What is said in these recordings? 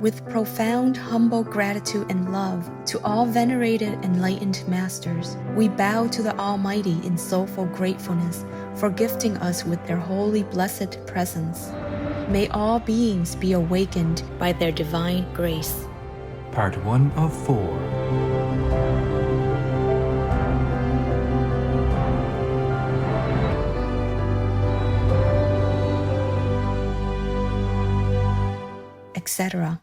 With profound, humble gratitude and love to all venerated enlightened masters, we bow to the Almighty in soulful gratefulness for gifting us with their holy blessed presence. May all beings be awakened by their divine grace. Part 1 of 4. Etc.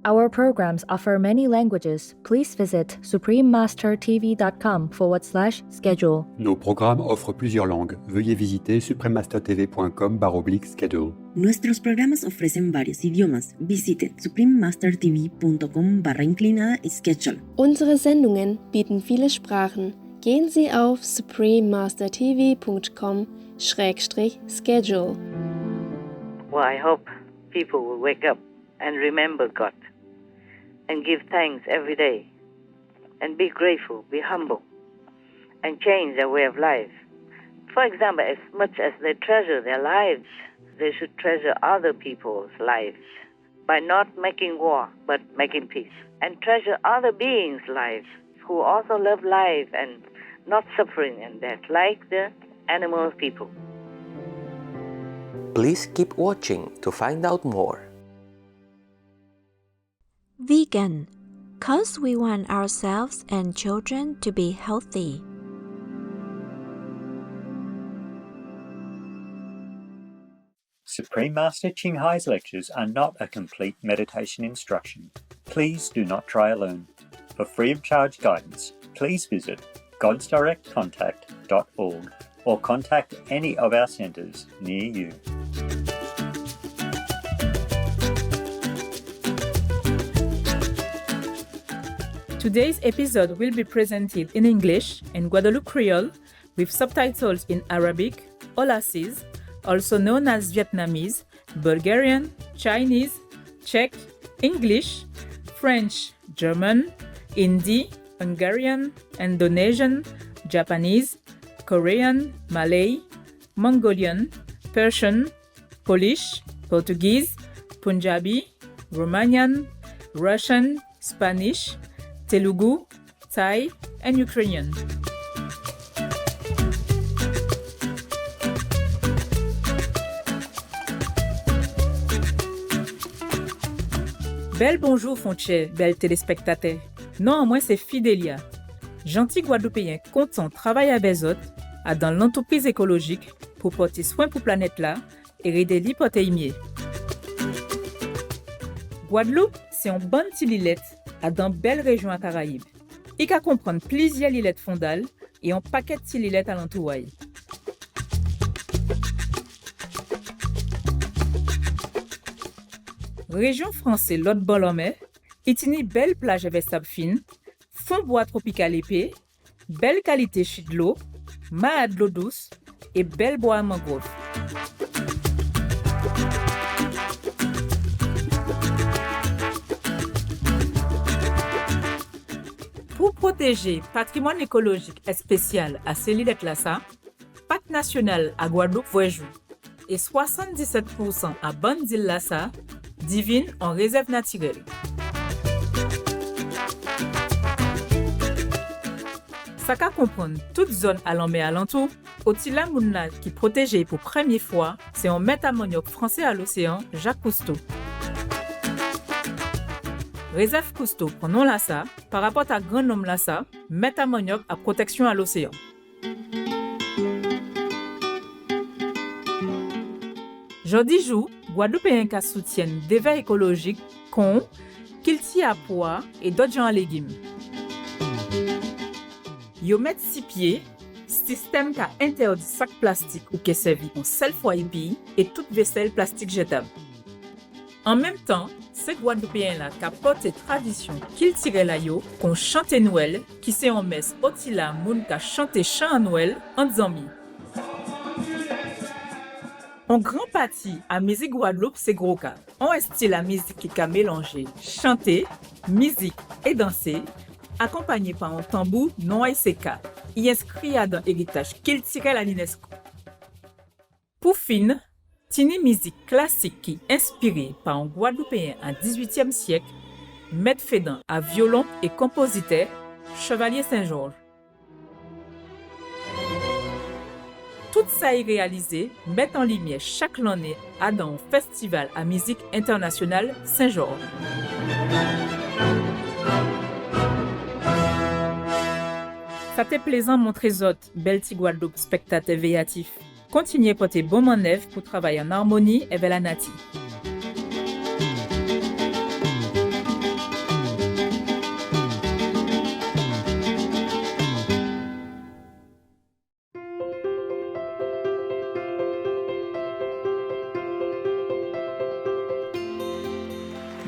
Our programs offer many languages. Please visit suprememastertv.com/schedule. Nos programmes offrent plusieurs langues. Veuillez visiter suprememastertv.com/schedule. Nuestros programas ofrecen varios idiomas. Visite suprememastertv.com/schedule. Unsere Sendungen bieten viele Sprachen. Gehen Sie auf suprememastertv.com/schedule. Well, I hope people will wake up and remember God and give thanks every day and be grateful, be humble, and change their way of life. For example, as much as they treasure their lives, they should treasure other people's lives by not making war, but making peace, and treasure other beings' lives who also love life and not suffering and death, like the animal people. Please keep watching to find out more. Vegan, 'cause we want ourselves and children to be healthy. Supreme Master Ching Hai's lectures are not a complete meditation instruction. Please do not try alone. For free of charge guidance, please visit godsdirectcontact.org or contact any of our centers near you. Today's episode will be presented in English and Guadeloupe Creole with subtitles in Arabic, Aulacese, also known as Vietnamese, Bulgarian, Chinese, Czech, English, French, German, Hindi, Hungarian, Indonesian, Japanese, Korean, Malay, Mongolian, Persian, Polish, Portuguese, Punjabi, Romanian, Russian, Spanish, Telugu, Thai, and Ukrainian. Bel bonjour Fonche, bel téléspectateur. Non, moi c'est Fidélia. Gentil Guadeloupéen content travailler à Bezot, à dans l'entreprise écologique pour porter soin pour planète là et aider l'hypothèse. Guadeloupe, c'est une bonne petite îlette à dans belle région à Caraïbes. Il qu'à comprendre plusieurs îlettes fondales et un paquet de petites îlettes à l'entouaille. Région française l'autre Bolomé, itini belle plage avec sable fine, fond bois tropical épais, belle qualité chute de l'eau, ma de l'eau douce et belle bois à mangrove. Pour protéger patrimoine écologique spécial à ces îlettes là ça, Parc national à Guadeloupe voyage et 77% à bande d'île là ça, divine en réserve naturelle. Ça qu'à comprendre toute zone à l'en alentour, Otila Mounna qui protégé pour première fois, c'est un métamoniok français à l'océan, Jacques Cousteau. Réserve Cousteau, prenons là ça, par rapport à grand nom là ça, métamoniok à protection à l'océan. Jodi jou, Guadeloupéens qui soutiennent d'éveil écologique, con, qu'il tient à pois et d'autres gens à légumes. Yo met 6 pieds, système qui interdit sac plastique ou qui servi en seul fois et toute vaisselle plastique jetable. En même temps, ces Guadeloupéens là qui portent tradition qu'ils tirent la yo, qu'on chante Noël, qui c'est en messe otila moun qui chante chant à Noël en zami. En grand partie, à musique Guadeloupe, c'est gros cas. On style la musique qui a mélangé chanter, musique et danser, accompagné par un tambour non ASK. Il inscrit dans l'héritage qu'il tirait à l'UNESCO. Pour fin, Tini musique classique qui inspirée par un Guadeloupéen en 18e siècle, maître Fédan à violon et compositeur, Chevalier Saint-Georges. Tout ça est réalisé, met en lumière chaque année à dans un festival à musique internationale Saint-Georges. Ça t'est plaisant montrer autres, belle ti Guadeloupe spectateur véatif. Continuez porter bon manœuvre pour travailler en harmonie avec la nature.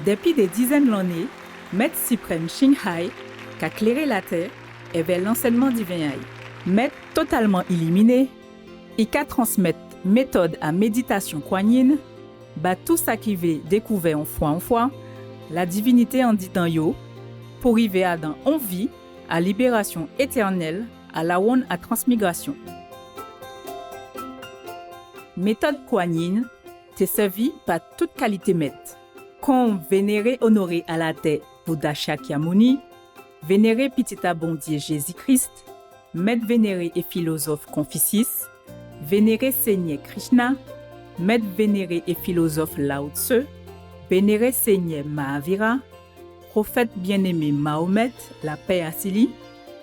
Depuis des dizaines d'années, Maître suprême Shinghai, qui a clairé la terre, et vers l'enseignement divin, Maître totalement illuminé, et qui transmettre méthode à méditation kuan-yin, bah tout ça qui veut découvert en foi, la divinité en dit dans yo, pour arriver à dans envie, à libération éternelle, à la one à transmigration. Méthode kuan-yin, t'est servie par toute qualité maître. Qu'on vénérer honoré à la terre Bouddha Shakyamuni, vénérer petit abondier Jésus-Christ, maître vénéré et philosophe Confucius, vénérer Seigneur Krishna, maître vénéré et philosophe Lao Tse, vénérer Seigneur Mahavira, prophète bien-aimé Mahomet, la paix à Sili,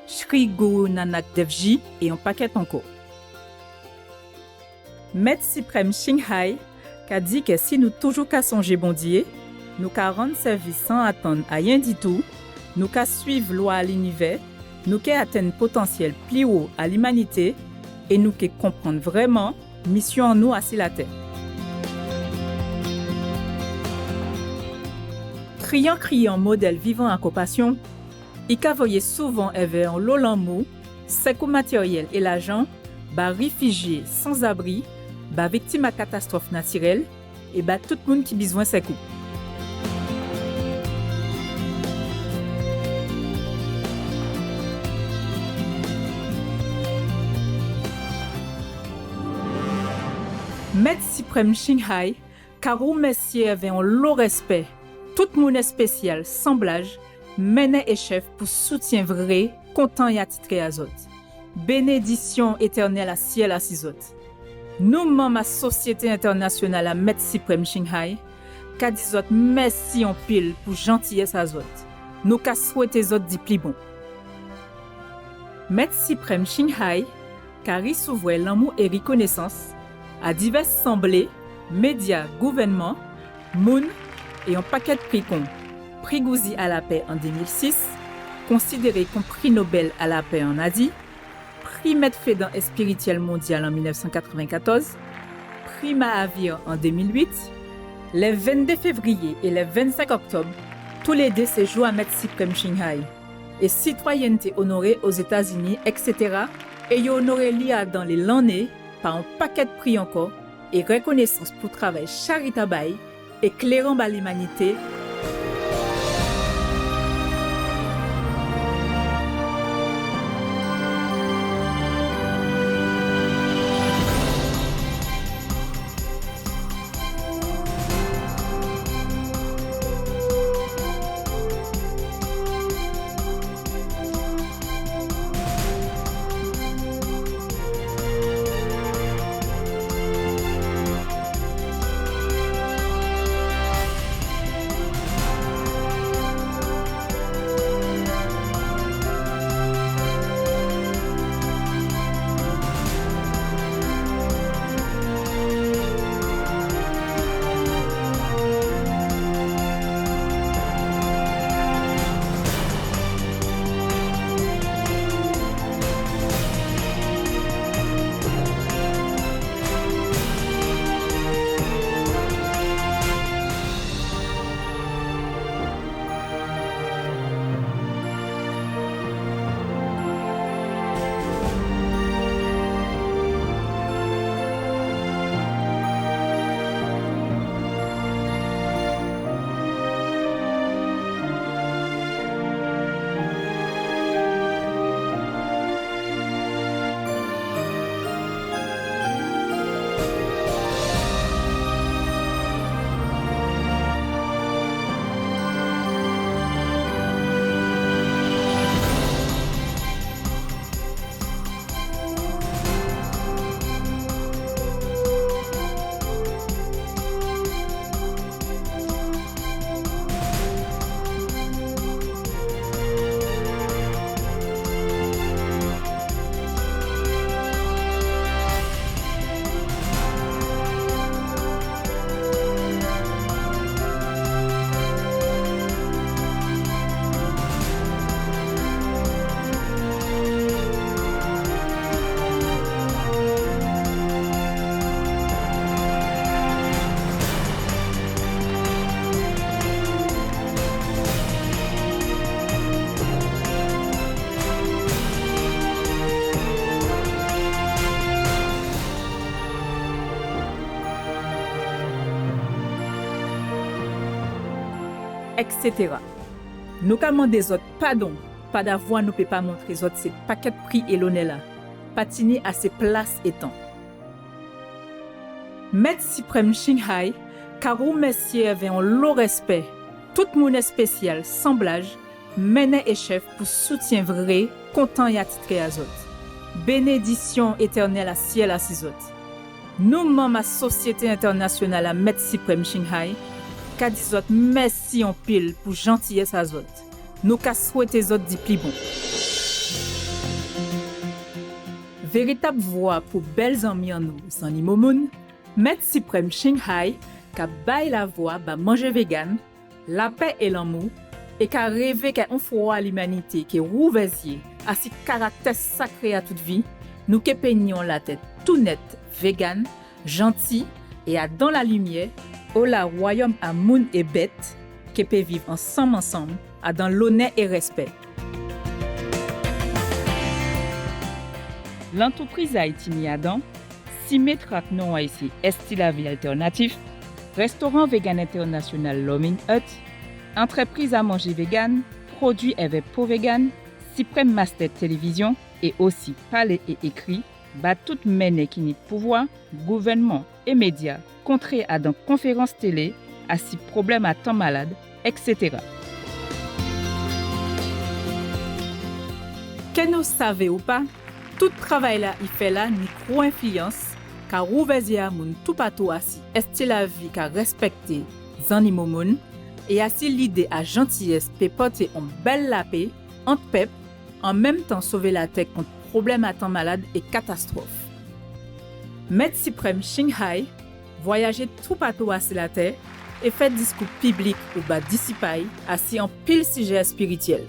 Shri Guru Nanak Devji et un paquet encore. Maître suprême Shinghai a dit que si nous toujours qu'à songer bon Dieu, nous qu'à rendre service sans attendre à rien du tout, nous qu'à suivre loi à l'univers, nous qu'à atteindre potentiel plus haut à l'humanité et nous qu'à comprendre vraiment mission en nous assis la terre. Criant modèle vivant en compassion, il voyait souvent vers en l'olamou, secours matériel et l'argent, bas réfugiés sans abri, bas victimes à catastrophe naturelle et bas tout le monde qui besoin secours. Maître suprême Shinghai, Karou Messier avait un lot respect. Tout le monde spécial, semblage, menait et chef pour soutien vrai, content et attitré à autres. Bénédiction éternelle à ciel à six autres. Nous, membres à Société internationale à Maître suprême Shinghai, qu'a dit autres merci en pile pour gentillesse à autres. Nous qu'a souhaité autres dit plus bon. Maître suprême Shinghai, qu'a recevoir l'amour et reconnaissance à divers assemblées, médias, gouvernements, moun et un paquet de prix comme Prix Gouzi à la paix en 2006, considéré comme prix Nobel à la paix en Asie, Prix Maître Fédan et spirituel mondial en 1994, Prix Mahavir en 2008, les 22 février et les 25 octobre, tous les deux ces jours à Maître suprême Shinghai, et citoyenneté honorée aux États-Unis, etc. Et y honoré l'IA dans les l'année par un paquet de prix encore et reconnaissance pour travail charitable éclairant l'humanité. etc. Nous ka mande des autres pardon, pas d'avoir nous peut pas montrer les autres ces paquets de prix et l'honneur là. Patiner à ses places et temps. Maître suprême Shanghai, car vous messieurs avez un lot respect, tout monde spécial, semblage, mené et chef pour soutien vrai, content et attitré à autres. Bénédiction éternelle à ciel à ces autres. Nous, membres à Société internationale à Maître suprême Shanghai, qu'a dit autres merci en pile pour gentillesse à autres. Nous qu'a souhaité autres du plus bon. Véritable voix pour belles amies en nous, sans ni momoun, Maître suprême Shanghai, qu'a baille la voix, ba manger vegan, la paix et l'amour, et qu'a rêvé qu'un froid à l'humanité qui est rouvésier, à si caractère sacré à toute vie, nous qui peignons la tête tout net, vegan, gentil, et à dans la lumière, au la royaume à moun et bête, qui peut vivre ensemble, à dans l'honneur et respect. L'entreprise Haïti Miadan, 6 mètres non ici, Esti la vie alternatif, restaurant vegan international Loving Hut, entreprise à manger vegan, produits avec peau vegan, Supreme Master Télévision et aussi parler et écrit, bat toute mène qui n'y pouvoir, gouvernement et médias, contré à dans conférences télé, à si problèmes à temps malade, etc. Que nous savez ou pas, tout travail là, il fait là, ni trop influence, car ouvezia moun tout patou assi, est la vie qu'a respecté, zanimo moun, et assi l'idée à gentillesse peut porter en belle la paix, en pep, en même temps sauver la tête contre problèmes à temps malade et catastrophes. Maître suprême Shanghai, voyager tout patou assi la terre, et fait discours public ou bas dissipai, assi en pile sujet spirituel.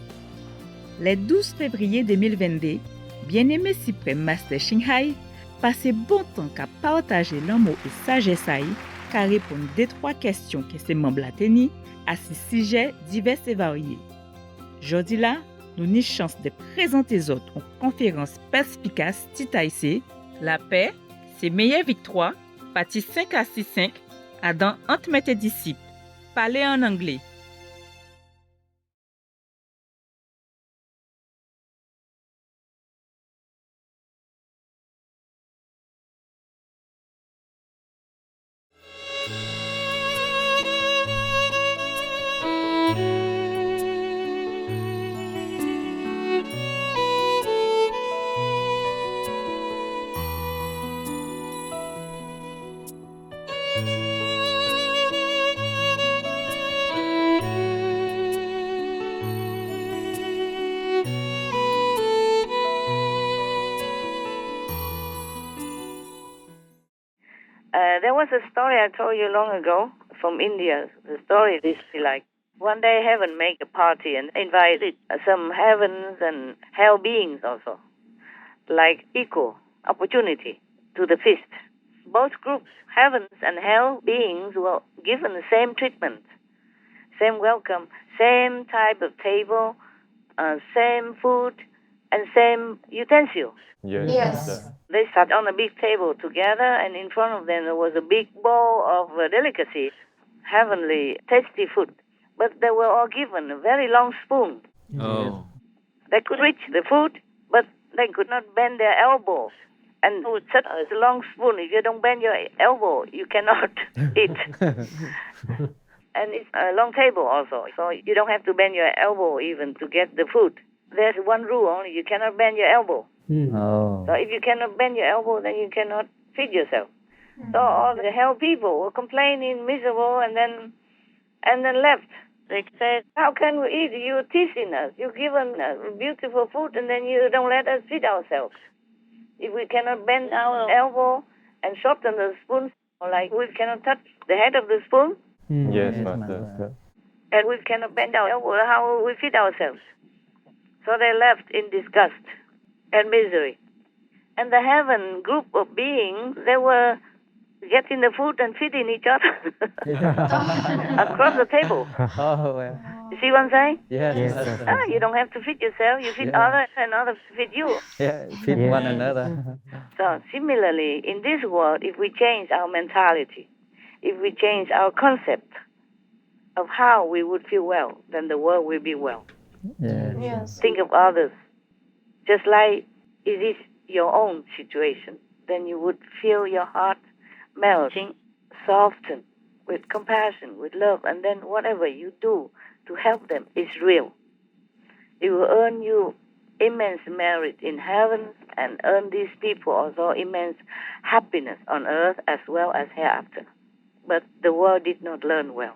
Les 12 février 2022, bien-aimé suprême Master Shanghai, passez bon temps qu'à partager l'amour et sagesse qu'à répondre 2-3 questions que ses membres la teni à ces sujets divers et variés. Jodi là, nous avons chance de présenter les autres en conférence perspicace titaïsée, la paix, c'est meilleure victoire, partie 5 à 6-5, à dans entre mes disciples, parler en anglais. There was a story I told you long ago from India. The story is like, one day heaven make a party and invited some heavens and hell beings also, like equal opportunity to the feast. Both groups, heavens and hell beings, were given the same treatment, same welcome, same type of table, same food, and same utensils. Yes. They sat on a big table together, and in front of them there was a big bowl of delicacies, heavenly, tasty food. But they were all given a very long spoon. Oh. They could reach the food, but they could not bend their elbow. And with such a long spoon, if you don't bend your elbow, you cannot eat. And it's a long table also, so you don't have to bend your elbow even to get the food. There's one rule only, you cannot bend your elbow. Oh. So if you cannot bend your elbow, then you cannot feed yourself. So all the hell people were complaining, miserable, and then left. They said, how can we eat? You're teasing us. You've given us beautiful food, and then you don't let us feed ourselves. If we cannot bend our elbow and shorten the spoon, like we cannot touch the head of the spoon, Yes, Master. and we cannot bend our elbow, how will we feed ourselves? So they left in disgust and misery. And the heaven group of beings, they were getting the food and feeding each other across the table. Oh, well. You see what I'm saying? Yes. You don't have to feed yourself, you feed others and others feed you. Yeah, feed one another. So similarly, in this world, if we change our mentality, if we change our concept of how we would feel well, then the world will be well. Yes. Think of others. Just like it is your own situation, then you would feel your heart melting, soften with compassion, with love, and then whatever you do to help them is real. It will earn you immense merit in heaven and earn these people also immense happiness on earth as well as hereafter. But the world did not learn well.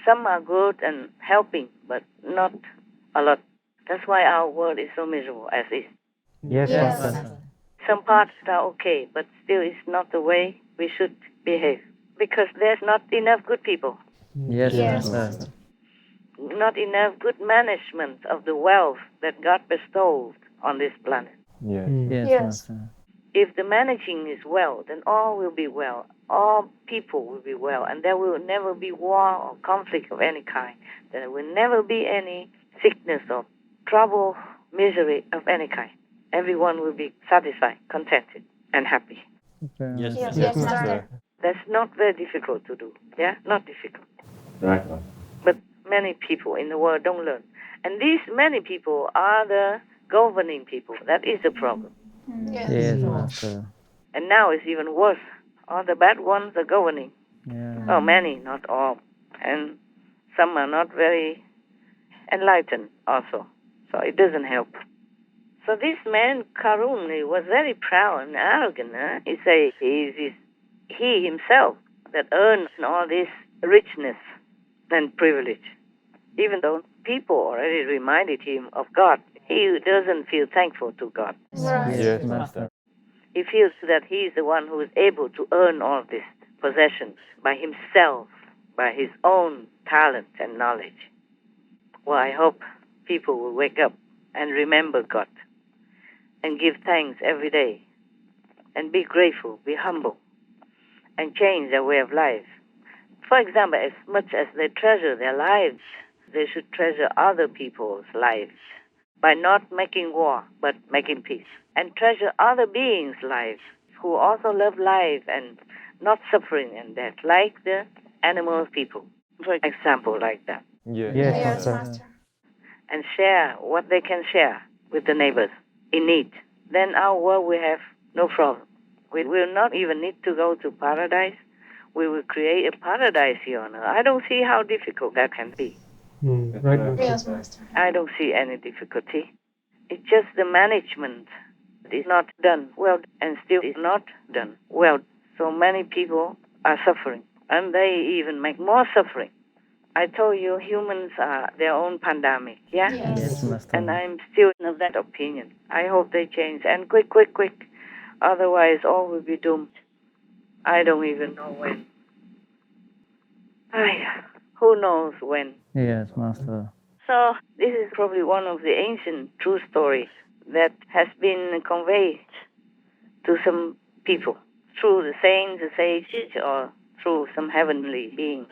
Some are good and helping, but not a lot. That's why our world is so miserable as is. Yes, Master. Some parts are okay, but still it's not the way we should behave. Because there's not enough good people. Yes, Master. Not enough good management of the wealth that God bestowed on this planet. Yes, Master. If the managing is well, then all will be well. All people will be well, and there will never be war or conflict of any kind. There will never be any sickness or trouble, misery of any kind. Everyone will be satisfied, contented, and happy. Yes, Master. That's not very difficult to do. Yeah, not difficult. Right. But many people in the world don't learn. And these many people are the governing people. That is the problem. Yes, Master. And now it's even worse. All the bad ones are governing. Yeah. Oh, many, not all. And some are not very enlightened also. So it doesn't help. So this man, Karun, he was very proud and arrogant. He said he himself that earned all this richness and privilege. Even though people already reminded him of God, he doesn't feel thankful to God. Yes, Master. He feels that he is the one who is able to earn all these possessions by himself, by his own talent and knowledge. Well, I hope people will wake up and remember God and give thanks every day and be grateful, be humble, and change their way of life. For example, as much as they treasure their lives, they should treasure other people's lives by not making war, but making peace. And treasure other beings' lives who also love life and not suffering and death, like the animal people, for example, like that. Yes, Master. And share what they can share with the neighbors in need. Then our world will have no problem. We will not even need to go to paradise. We will create a paradise here on earth. I don't see how difficult that can be. Right, Yes, Master. I don't see any difficulty. It's just the management is not done well and still is not done well. So many people are suffering, and they even make more suffering. I told you humans are their own pandemic, yeah? Yes, Master. And I'm still of that opinion. I hope they change, and quick. Otherwise, all will be doomed. I don't even know when. Who knows when? Yes, Master. So this is probably one of the ancient true stories that has been conveyed to some people through the saints, the sages, or through some heavenly beings,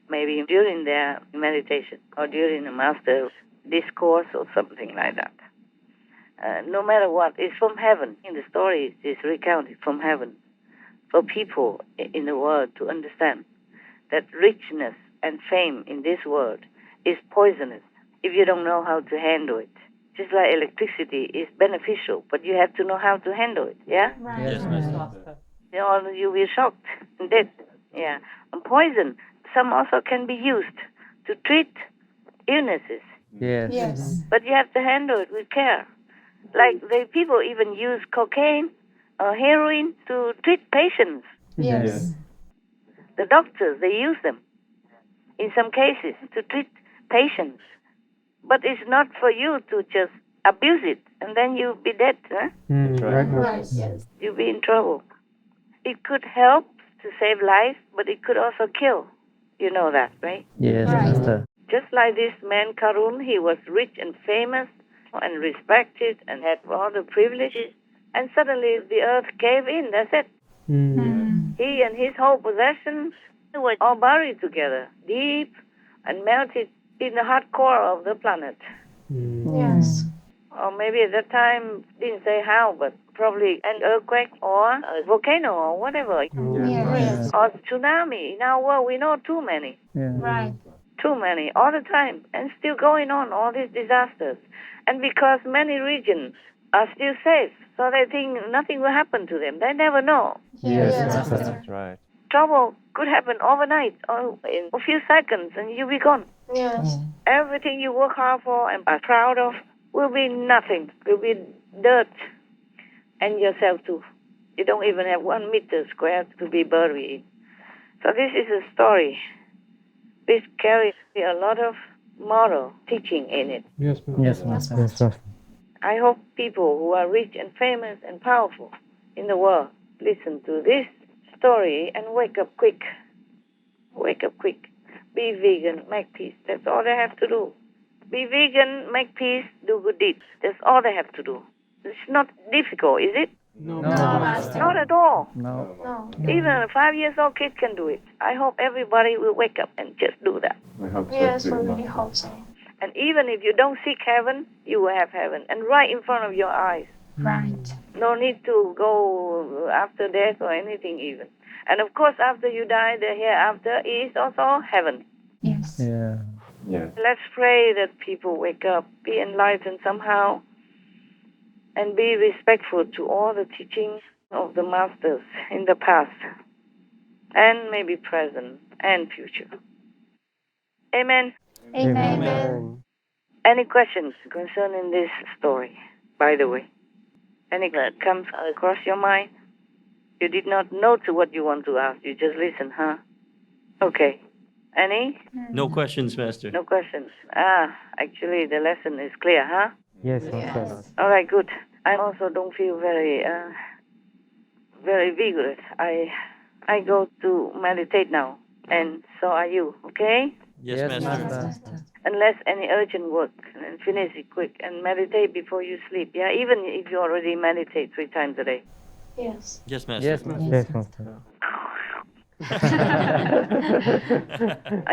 maybe during their meditation or during a master discourse or something like that. No matter what, it's from heaven. In the story, it's recounted from heaven for people in the world to understand that richness and fame in this world is poisonous if you don't know how to handle it. Just like electricity is beneficial, but you have to know how to handle it, yeah? Yes, Master. Or you'll be shocked and dead, yeah. And poison, some also can be used to treat illnesses. Yes. But you have to handle it with care. Like the people even use cocaine or heroin to treat patients. Yes. The doctors, they use them in some cases to treat patients. But it's not for you to just abuse it and then you'll be dead. Huh? Right. Yes. You'll be in trouble. It could help to save life, but it could also kill. You know that, right? Yes, Master. Just like this man Karun, he was rich and famous and respected and had all the privileges. And suddenly the earth gave in, that's it. He and his whole possessions were all buried together, deep and melted in the hard core of the planet. Yes. Or maybe at that time, didn't say how, but probably an earthquake or a volcano or whatever. Yes. Or tsunami. In our world, we know too many. Yeah. Right. too many, all the time, and still going on, all these disasters. And because many regions are still safe, so they think nothing will happen to them. They never know. Yes, Master. Master. Right. Trouble could happen overnight or in a few seconds, and you'll be gone. Yes. Everything you work hard for and are proud of will be nothing, will be dirt. And yourself too. You don't even have 1 meter square to be buried in. So this is a story. This carries a lot of moral teaching in it. Yes, Master. Yes, Master. I hope people who are rich and famous and powerful in the world listen to this story and wake up quick. Wake up quick. Be vegan, make peace. That's all they have to do. Be vegan, make peace, do good deeds. That's all they have to do. It's not difficult, is it? No, Master. Not at all. No. No. Even a 5-year-old kid can do it. I hope everybody will wake up and just do that. I hope so Yes, too, we Mom. really hope so. And even if you don't seek heaven, you will have heaven. And right in front of your eyes. Right. No need to go after death or anything even. And of course, after you die, the hereafter is also heaven. Yes. Yeah. Yeah. Let's pray that people wake up, be enlightened somehow, and be respectful to all the teachings of the masters in the past, and maybe present and future. Amen. Amen. Any questions concerning this story, by the way? Any that comes across your mind? You did not know to what you want to ask. You just listen, huh? Okay. Any? No questions, Master. No questions. Actually, the lesson is clear, huh? Yes, Master. All right, good. I also don't feel very vigorous. I go to meditate now, and so are you, okay? Yes, Master. Unless any urgent work, and finish it quick, and meditate before you sleep, yeah? Even if you already meditate 3 times a day. Yes. Yes, Master. Yes, Master. Yes, Master.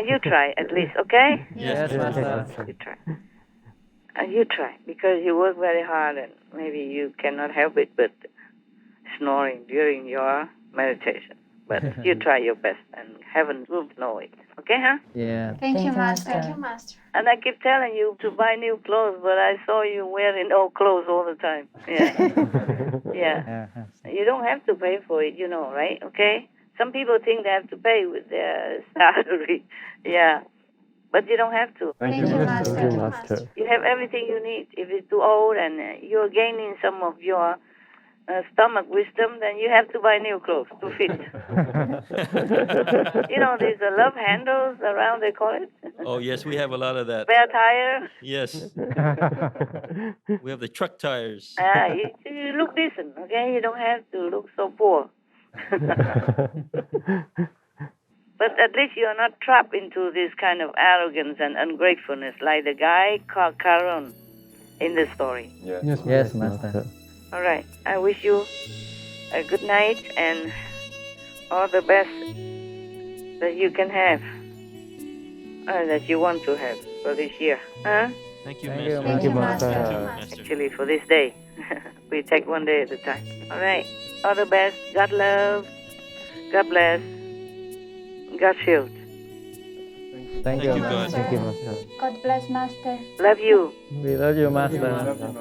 You try at least, okay? Yes, Master. You try. You try, because you work very hard and maybe you cannot help it but snoring during your meditation. But you try your best and heaven will know it. Okay, huh? Yeah. Thank you, Master. Thank you, Master. And I keep telling you to buy new clothes, but I saw you wearing old clothes all the time. Yeah. Yeah. You don't have to pay for it, you know, right? Okay? Some people think they have to pay with their salary. Yeah. But you don't have to. Thank you, Master. Thank you, Master. You have everything you need. If it's too old and you're gaining some of your stomach wisdom, then you have to buy new clothes to fit. You know, there's the love handles around, they call it. Oh, yes, we have a lot of that. Spare tire. Yes. We have the truck tires. You look decent, okay? You don't have to look so poor. But at least you are not trapped into this kind of arrogance and ungratefulness like the guy called Karon in the story. Yes, Yes, Master. All right. I wish you a good night and all the best that you can have, that you want to have for this year. Huh? Thank you, Thank you, Master. Thank you, Master. Master. Actually, for this day. We take one day at a time. All right. All the best. God love. God bless. God shield. Thank you, you, God. Master. Thank you, Master. God bless, Master. Love you. We love you, Master.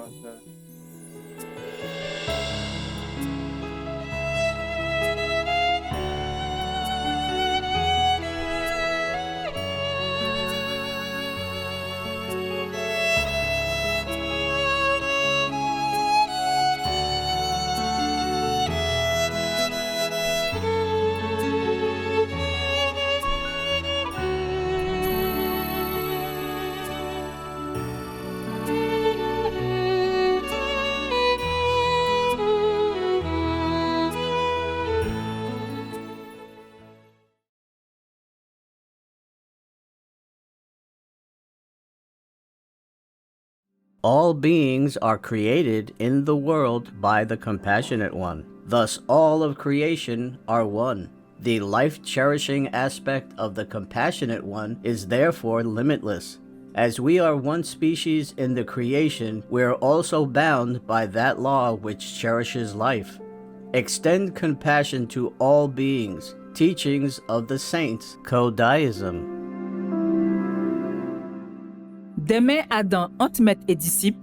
All beings are created in the world by the Compassionate One. Thus, all of creation are one. The life-cherishing aspect of the Compassionate One is therefore limitless. As we are one species in the creation, we are also bound by that law which cherishes life. Extend compassion to all beings. Teachings of the Saints, Kodaism. Demain, Adam, on te met et disciple.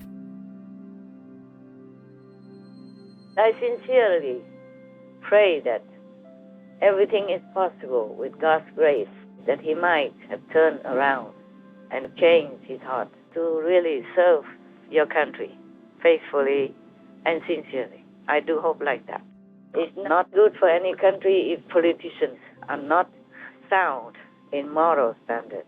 I sincerely pray that everything is possible with God's grace, that he might have turned around and changed his heart to really serve your country faithfully and sincerely. I do hope like that. It's not good for any country if politicians are not sound in moral standards.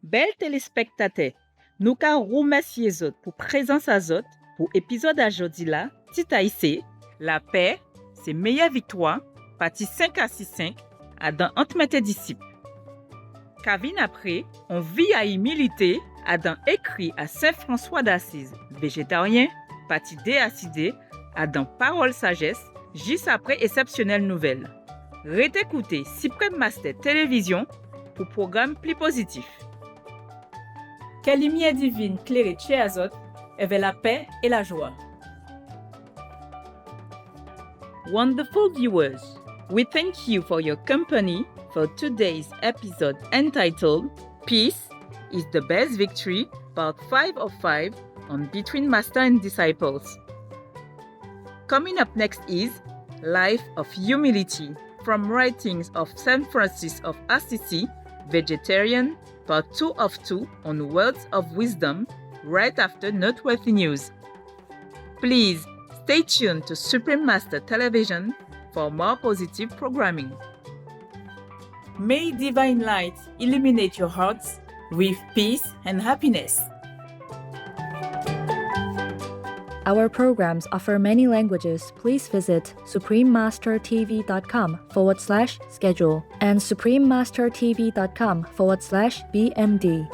Bel téléspectateurs, nous ka remercier zot pour présence à zot pour épisode à jodi là, tit haïssé, la paix, c'est meilleure victoire, partie 5 à 6-5, à dans entre mes disciples. Kavin après, on vit à y militer, à dans écrit à Saint-François d'Assise, végétarien, partie D à D, à dans parole sagesse, juste après exceptionnelle nouvelle. Rete écouter Supreme Master Télévision pour programme plus positif. Quelle lumière divine claire chez Azot, avec la paix et la joie. Wonderful viewers, we thank you for your company for today's episode entitled Peace is the Best Victory, Part 5 of 5 on Between Master and Disciples. Coming up next is Life of Humility from writings of Saint Francis of Assisi, Vegetarian, Part 2 of 2 on Words of Wisdom, right after Noteworthy News. Please stay tuned to Supreme Master Television for more positive programming. May divine light illuminate your hearts with peace and happiness. Our programs offer many languages. Please visit suprememastertv.com/schedule and suprememastertv.com/BMD.